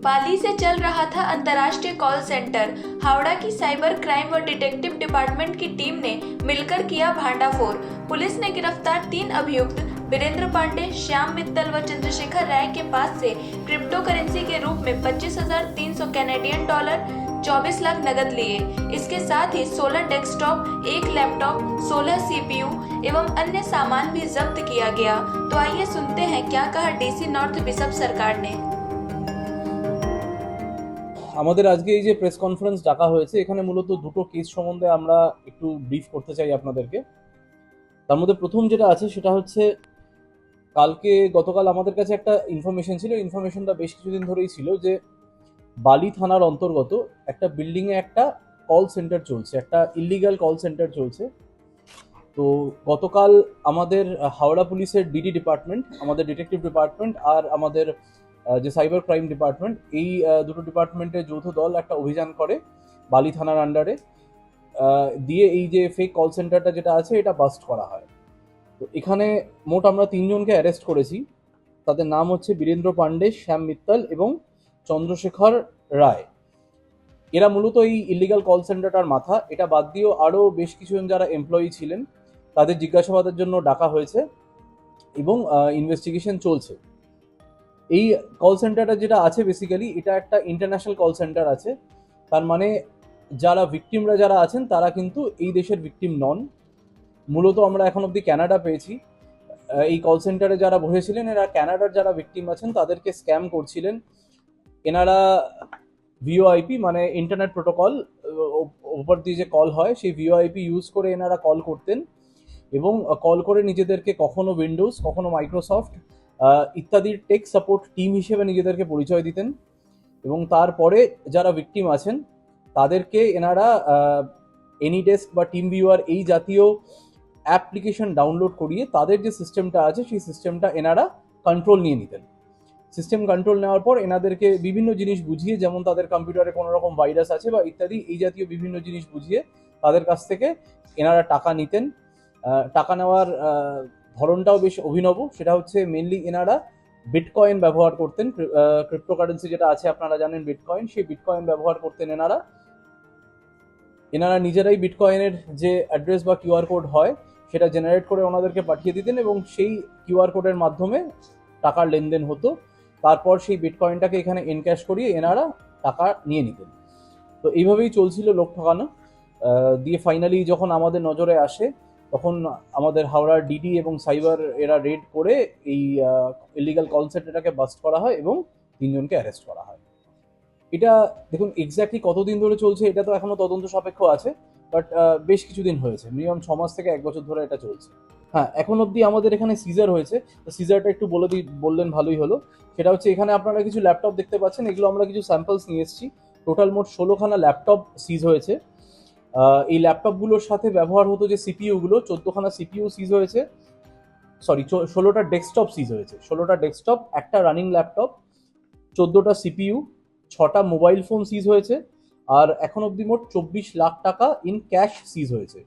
बाली से चल रहा था अंतर्राष्ट्रीय कॉल सेंटर। हावड़ा की साइबर क्राइम व डिटेक्टिव डिपार्टमेंट की टीम ने मिलकर किया भांडाफोड़। पुलिस ने गिरफ्तार 3 अभियुक्त वीरेंद्र पांडे, श्याम मित्तल व चंद्रशेखर राय के पास से क्रिप्टो करेंसी के रूप में 25,300 कैनेडियन डॉलर, 24 लाख नकद लिए। इसके साथ ही 16 डेस्कटॉप, 1 लैपटॉप, 16 सीपीयू एवं अन्य सामान भी जब्त किया गया। तो आइए सुनते हैं क्या कहा डीसी नॉर्थ बिशप सरकार ने। আমাদের আজকে এই যে প্রেস কনফারেন্স ডাকা হয়েছে, এখানে মূলত দুটো কেস সম্বন্ধে আমরা একটু ব্রিফ করতে চাই আপনাদেরকে। তার মধ্যে প্রথম যেটা আছে সেটা হচ্ছে গতকাল আমাদের কাছে একটা ইনফরমেশন ছিল। ইনফরমেশনটা বেশ কিছুদিন ধরেই ছিল যে বালি থানার অন্তর্গত একটা বিল্ডিংয়ে একটা কল সেন্টার চলছে, একটা ইলিগাল কল সেন্টার চলছে। তো গতকাল আমাদের হাওড়া পুলিশের ডিডি ডিপার্টমেন্ট, আমাদের ডিটেকটিভ ডিপার্টমেন্ট আর আমাদের যে সাইবার ক্রাইম ডিপার্টমেন্ট, এই দুটো ডিপার্টমেন্টের যৌথ দল একটা অভিযান করে বালি থানার আন্ডারে, দিয়ে এই যে ফেক কল সেন্টারটা যেটা আছে এটা বাস্ট করা হয়। তো এখানে মোট আমরা 3 জনকে অ্যারেস্ট করেছি। তাদের নাম হচ্ছে বীরেন্দ্র পান্ডে, শ্যাম মিত্তল এবং চন্দ্রশেখর রায়। এরা মূলত এই ইলিগাল কল সেন্টারটার মাথা। এটা বাদ দিয়েও আরও বেশ কিছুজন যারা এমপ্লয়ি ছিলেন তাদের জিজ্ঞাসাবাদের জন্য ডাকা হয়েছে এবং ইনভেস্টিগেশন চলছে। এই কল সেন্টারটা যেটা আছে বেসিক্যালি এটা একটা ইন্টারন্যাশনাল কল সেন্টার আছে। তার মানে যারা ভিকটিমরা যারা আছেন তারা কিন্তু এই দেশের ভিকটিম নন। মূলত আমরা এখন অবধি ক্যানাডা পেয়েছি। এই কল সেন্টারে যারা বসেছিলেন এরা ক্যানাডার যারা ভিকটিম আছেন তাদেরকে স্ক্যাম করছিলেন। এনারা ভিওআইপি মানে ইন্টারনেট প্রোটোকল ওপর দিয়ে যে কল হয় সেই ভিওআইপি ইউজ করে এনারা কল করতেন এবং কল করে নিজেদেরকে কখনো উইন্ডোজ, কখনো মাইক্রোসফট ইত্যাদির টেক সাপোর্ট টিম হিসেবে নিজেদেরকে পরিচয় দিতেন। এবং তারপরে যারা ভিকটিম আছেন তাদেরকে এনারা এনিডেস্ক বা টিম ভিউয়ার এই জাতীয় অ্যাপ্লিকেশন ডাউনলোড করিয়ে তাদের যে সিস্টেমটা আছে সেই সিস্টেমটা এনারা কন্ট্রোল নিয়ে নিতেন। সিস্টেম কন্ট্রোল নেওয়ার পর এনাদেরকে বিভিন্ন জিনিস বুঝিয়ে, যেমন তাদের কম্পিউটারে কোনো রকম ভাইরাস আছে বা ইত্যাদি এই জাতীয় বিভিন্ন জিনিস বুঝিয়ে তাদের কাছ থেকে এনারা টাকা নিতেন। টাকা নেওয়ার ধরনটাও বেশ অভিনব। সেটা হচ্ছে মেনলি এনারা বিটকয়েন ব্যবহার করতেন। ক্রিপ্টোকারেন্সি যেটা আছে আপনারা জানেন বিটকয়েন, সেই বিটকয়েন ব্যবহার করতেন এনারা নিজেরাই বিটকয়েনের যে অ্যাড্রেস বা কিউআর কোড হয় সেটা জেনারেট করে ওনাদেরকে পাঠিয়ে দিতেন এবং সেই কিউআর কোডের মাধ্যমে টাকার লেনদেন হতো। তারপর সেই বিটকয়েনটাকে এখানে এনক্যাশ করিয়ে এনারা টাকা নিয়ে নিতেন। তো এইভাবেই চলছিল লোক ঠকানো। দিয়ে ফাইনালি যখন আমাদের নজরে আসে তখন আমাদের হাওড়ার ডিডি এবং সাইবার এরা রেড করে এই ইলিগাল কল সেন্টারটাকে বাস্ট করা হয় এবং 3 জনকে অ্যারেস্ট করা হয়। এটা দেখুন এক্স্যাক্টলি কতদিন ধরে চলছে এটা তো এখনো তদন্ত সাপেক্ষ আছে, বাট বেশ কিছুদিন হয়েছে, মিনিমাম 6 মাস থেকে 1 বছর ধরে এটা চলছে। হ্যাঁ, এখন অবধি আমাদের এখানে সিজার হয়েছে। তো সিজারটা একটু বললেন ভালোই হলো। সেটা হচ্ছে এখানে আপনারা কিছু ল্যাপটপ দেখতে পাচ্ছেন, এগুলো আমরা কিছু স্যাম্পলস নিয়ে এসেছি। টোটাল মোট 16খানা ল্যাপটপ সিজ হয়েছে। এই ল্যাপটপগুলোর সাথে ব্যবহার হতো যে সিপিইউগুলো, 14খানা সিপিইউ সিজ হয়েছে। 16টা ডেস্কটপ সিজ হয়েছে। 16টা ডেস্কটপ, একটা রানিং ল্যাপটপ, 14টা সিপিইউ, 6টা মোবাইল ফোন সিজ হয়েছে। আর এখন অবধি মোট 24 লাখ টাকা ইন ক্যাশ সিজ হয়েছে।